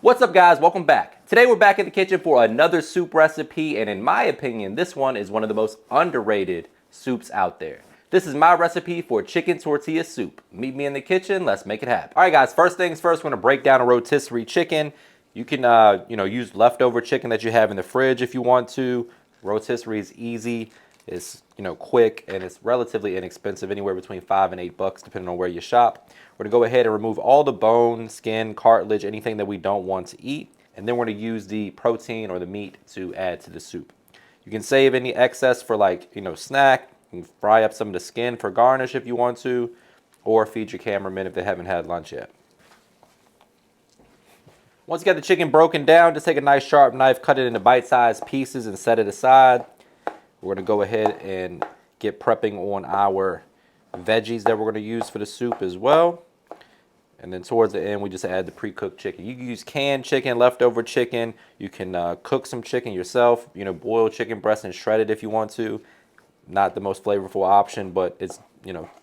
What's up, guys? Welcome back. Today we're back in the kitchen for another soup recipe, and in my opinion, this one is one of the most underrated soups out there. This is my recipe for chicken tortilla soup. Meet me in the kitchen, let's make it happen. All right, guys, first things first, we're gonna break down a rotisserie chicken. You can use leftover chicken that you have in the fridge if you want to. Rotisserie is easy, it's quick, and it's relatively inexpensive, anywhere between $5 and $8 depending on where you shop. We're gonna go ahead and remove all the bone, skin, cartilage, anything that we don't want to eat, and then we're gonna use the protein or the meat to add to the soup. You can save any excess for snack. You can fry up some of the skin for garnish if you want to, or feed your cameramen if they haven't had lunch yet. Once you got the chicken broken down, just take a nice sharp knife, cut it into bite-sized pieces and set it aside. We're gonna go ahead and get prepping on our veggies that we're gonna use for the soup as well. And then towards the end, we just add the pre-cooked chicken. You can use canned chicken, leftover chicken. You can cook some chicken yourself, boil chicken breast and shred it if you want to. Not the most flavorful option, but it's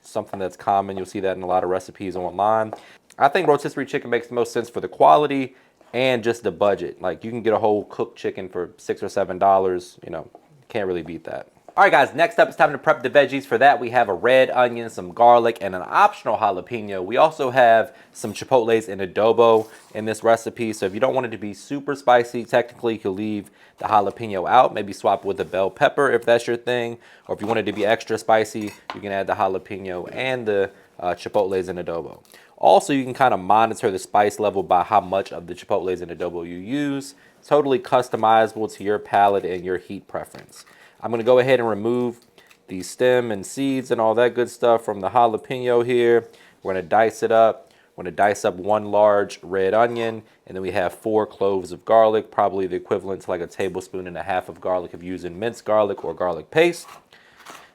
something that's common. You'll see that in a lot of recipes online. I think rotisserie chicken makes the most sense for the quality and just the budget. Like, you can get a whole cooked chicken for $6 or $7. Can't really beat that. All right, guys, next up, it's time to prep the veggies. For that, we have a red onion, some garlic, and an optional jalapeno. We also have some chipotles and adobo in this recipe. So if you don't want it to be super spicy, technically you could leave the jalapeno out. Maybe swap with a bell pepper if that's your thing. Or if you want it to be extra spicy, you can add the jalapeno and the chipotles and adobo. Also, you can kind of monitor the spice level by how much of the chipotles and adobo you use. Totally customizable to your palate and your heat preference. I'm going to go ahead and remove the stem and seeds and all that good stuff from the jalapeno here. We're going to dice it up. We're going to dice up 1 large red onion, and then we have 4 cloves of garlic, probably the equivalent to like 1.5 tablespoons of garlic if you're using minced garlic or garlic paste.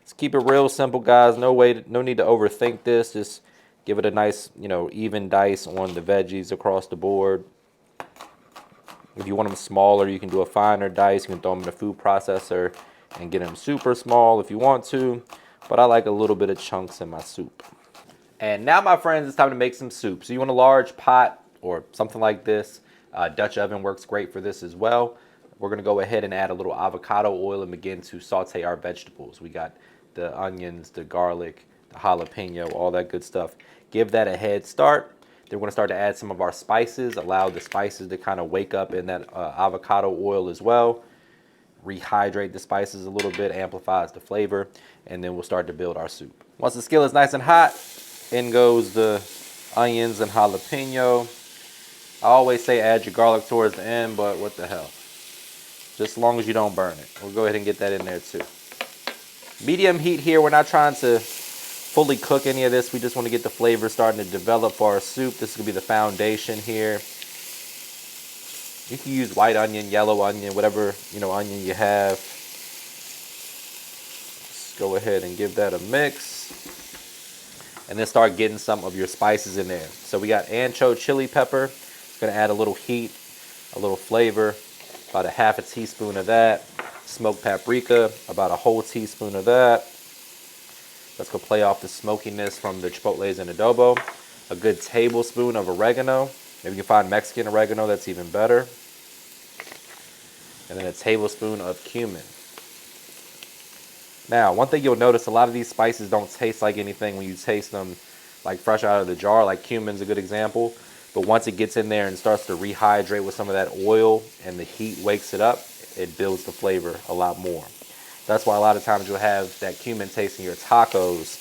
Let's keep it real simple, guys. No need to overthink this. Just give it a nice, even dice on the veggies across the board. If you want them smaller, you can do a finer dice. You can throw them in a food processor and get them super small if you want to, but I like a little bit of chunks in my soup. And now, my friends, it's time to make some soup. So you want a large pot or something like this. Dutch oven works great for this as well. We're gonna go ahead and add a little avocado oil and begin to saute our vegetables. We got the onions, the garlic, the jalapeno, all that good stuff. Give that a head start. Then we're gonna start to add some of our spices. Allow the spices to kind of wake up in that avocado oil as well. Rehydrate the spices a little bit, amplifies the flavor, and then we'll start to build our soup. Once the skillet's nice and hot, in goes the onions and jalapeno. I always say add your garlic towards the end, but what the hell. Just as long as you don't burn it. We'll go ahead and get that in there too. Medium heat here. We're not trying to fully cook any of this. We just want to get the flavor starting to develop for our soup. This is going to be the foundation here. You can use white onion, yellow onion, whatever onion you have. Just go ahead and give that a mix. And then start getting some of your spices in there. So we got ancho chili pepper. Gonna add a little heat, a little flavor. About 1/2 teaspoon of that. Smoked paprika, about a whole teaspoon of that. Let's go play off the smokiness from the chipotles and adobo. A good tablespoon of oregano. Maybe you can find Mexican oregano, that's even better. And then a tablespoon of cumin. Now, one thing you'll notice, a lot of these spices don't taste like anything when you taste them like fresh out of the jar. Like cumin's a good example. But once it gets in there and starts to rehydrate with some of that oil and the heat wakes it up, it builds the flavor a lot more. That's why a lot of times you'll have that cumin taste in your tacos,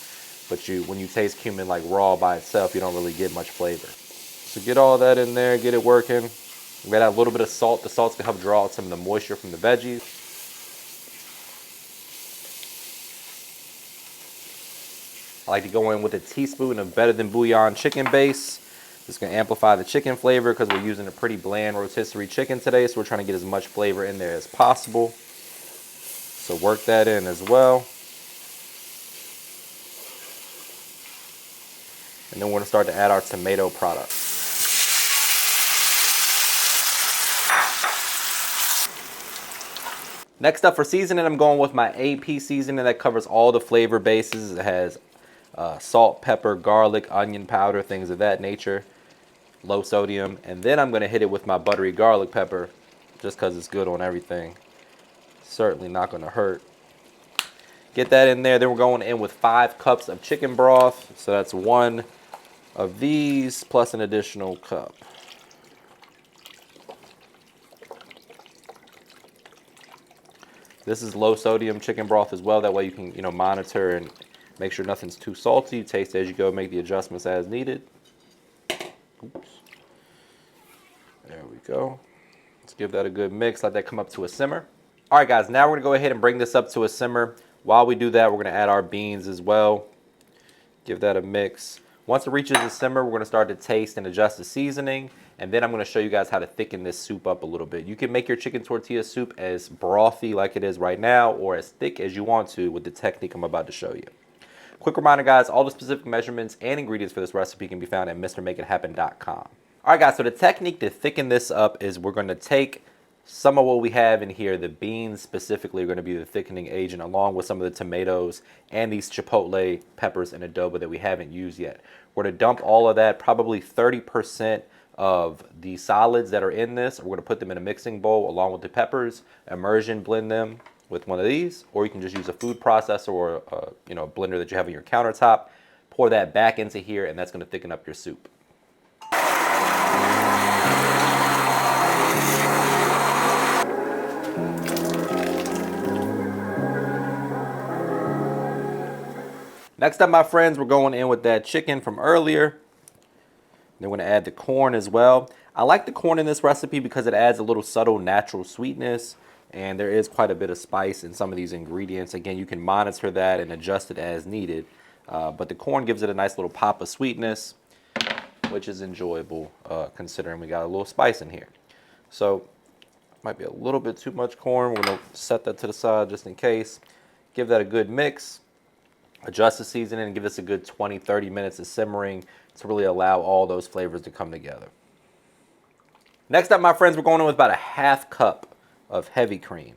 but when you taste cumin like raw by itself, you don't really get much flavor. So get all that in there, get it working. We're gonna add a little bit of salt. The salt's gonna help draw out some of the moisture from the veggies. I like to go in with a teaspoon of Better Than Bouillon chicken base. It's gonna amplify the chicken flavor because we're using a pretty bland rotisserie chicken today, so we're trying to get as much flavor in there as possible. So work that in as well. And then we're gonna start to add our tomato product. Next up for seasoning, I'm going with my AP seasoning that covers all the flavor bases. It has salt, pepper, garlic, onion powder, things of that nature. low sodium. And then I'm going to hit it with my buttery garlic pepper just because it's good on everything. Certainly not going to hurt. Get that in there. Then we're going in with 5 cups of chicken broth. So that's 1 of these plus an additional cup. This is low sodium chicken broth as well. That way you can, monitor and make sure nothing's too salty. Taste as you go, make the adjustments as needed. Oops. There we go. Let's give that a good mix. Let that come up to a simmer. All right, guys, now we're gonna go ahead and bring this up to a simmer. While we do that, we're gonna add our beans as well. Give that a mix. Once it reaches a simmer, we're gonna start to taste and adjust the seasoning. And then I'm gonna show you guys how to thicken this soup up a little bit. You can make your chicken tortilla soup as brothy like it is right now, or as thick as you want to with the technique I'm about to show you. Quick reminder, guys, all the specific measurements and ingredients for this recipe can be found at MrMakeItHappen.com. All right, guys, so the technique to thicken this up is we're gonna take some of what we have in here. The beans specifically are going to be the thickening agent, along with some of the tomatoes and these chipotle peppers and adobo that we haven't used yet. We're going to dump all of that, probably 30% of the solids that are in this. We're going to put them in a mixing bowl along with the peppers, immersion blend them with one of these, or you can just use a food processor or a blender that you have on your countertop. Pour that back into here, and that's going to thicken up your soup. Next up, my friends, we're going in with that chicken from earlier. Then we're going to add the corn as well. I like the corn in this recipe because it adds a little subtle natural sweetness, and there is quite a bit of spice in some of these ingredients. Again, you can monitor that and adjust it as needed, but the corn gives it a nice little pop of sweetness, which is enjoyable considering we got a little spice in here. So, might be a little bit too much corn. We're going to set that to the side just in case. Give that a good mix. Adjust the seasoning and give this a good 20-30 minutes of simmering to really allow all those flavors to come together. Next up, my friends, we're going in with about a 1/2 cup of heavy cream.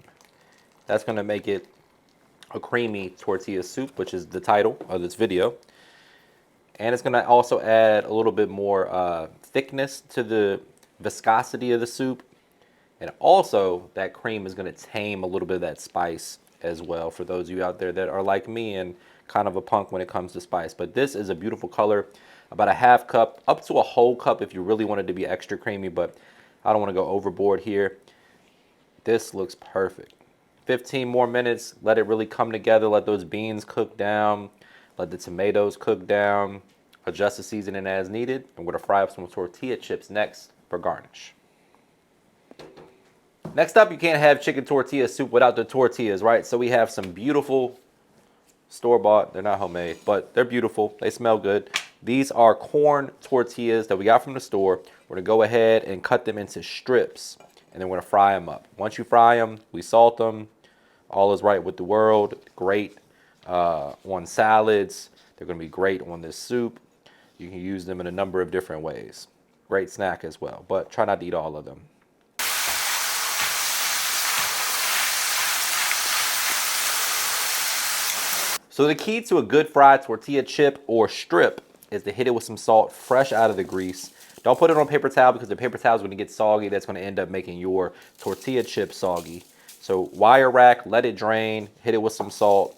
That's going to make it a creamy tortilla soup, which is the title of this video. And it's going to also add a little bit more thickness to the viscosity of the soup. And also, that cream is going to tame a little bit of that spice as well for those of you out there that are like me and kind of a punk when it comes to spice. But this is a beautiful color. About a 1/2 cup, up to a whole cup if you really want it to be extra creamy, but I don't want to go overboard here. This looks perfect. 15 more minutes, let it really come together, let those beans cook down, let the tomatoes cook down, adjust the seasoning as needed. I'm going to fry up some tortilla chips next for garnish. Next up, you can't have chicken tortilla soup without the tortillas, right? So we have some beautiful store-bought, they're not homemade, but they're beautiful, they smell good. These are corn tortillas that we got from the store. We're gonna go ahead and cut them into strips, and then we're gonna fry them up. Once you fry them, we salt them. All is right with the world. Great on salads. They're gonna be great on this soup. You can use them in a number of different ways. Great snack as well, but try not to eat all of them. So the key to a good fried tortilla chip or strip is to hit it with some salt fresh out of the grease. Don't put it on paper towel because the paper towel is going to get soggy. That's going to end up making your tortilla chip soggy. So wire rack, let it drain, hit it with some salt,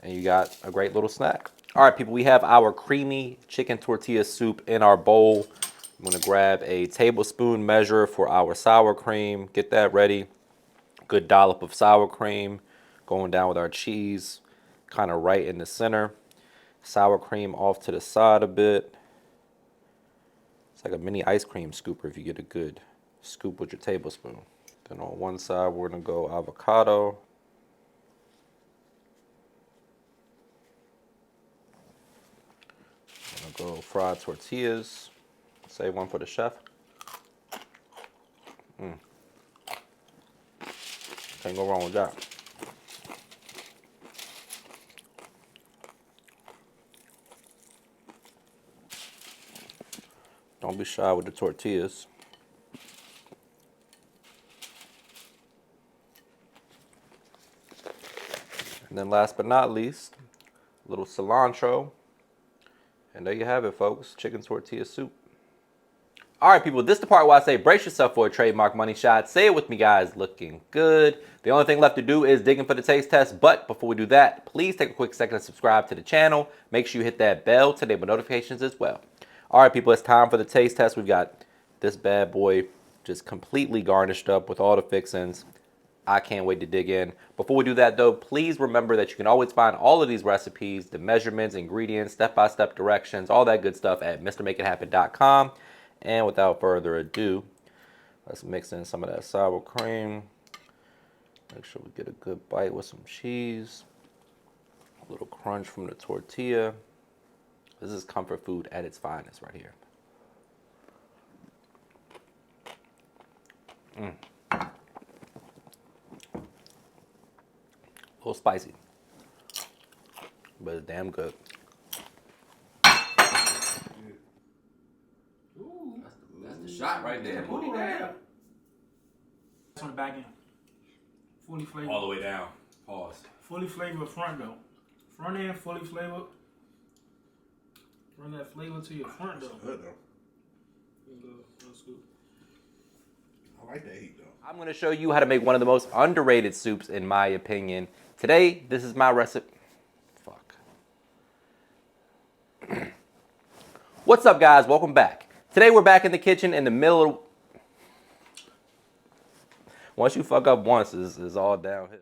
and you got a great little snack. All right, people, we have our creamy chicken tortilla soup in our bowl. I'm going to grab a tablespoon measure for our sour cream. Get that ready. Good dollop of sour cream. Going down with our cheese, kind of right in the center. Sour cream off to the side a bit. It's like a mini ice cream scooper if you get a good scoop with your tablespoon. Then on one side, we're gonna go avocado. I'm gonna go fried tortillas. Save one for the chef. Can't go wrong with that. Don't be shy with the tortillas. And then last but not least, a little cilantro. And there you have it, folks. Chicken tortilla soup. All right, people, this is the part where I say brace yourself for a trademark money shot. Say it with me, guys. Looking good. The only thing left to do is digging for the taste test. But before we do that, please take a quick second to subscribe to the channel. Make sure you hit that bell to enable notifications as well. All right, people, it's time for the taste test. We've got this bad boy just completely garnished up with all the fixings. I can't wait to dig in. Before we do that, though, please remember that you can always find all of these recipes, the measurements, ingredients, step-by-step directions, all that good stuff at MrMakeItHappen.com. And without further ado, let's mix in some of that sour cream. Make sure we get a good bite with some cheese. A little crunch from the tortilla. This is comfort food at its finest right here. A little spicy, but it's damn good. Ooh. That's the shot right there. Moody down. On the back end. Fully flavored. All the way down. Pause. Fully flavored front though. Front end fully flavored. Run that flavor to your front though. Good though. That's good. I like that heat though. I'm going to show you how to make one of the most underrated soups in my opinion. Today, this is my recipe. Fuck. What's up, guys? Welcome back. Today, we're back in the kitchen in the middle of... Once you fuck up once, it's all downhill.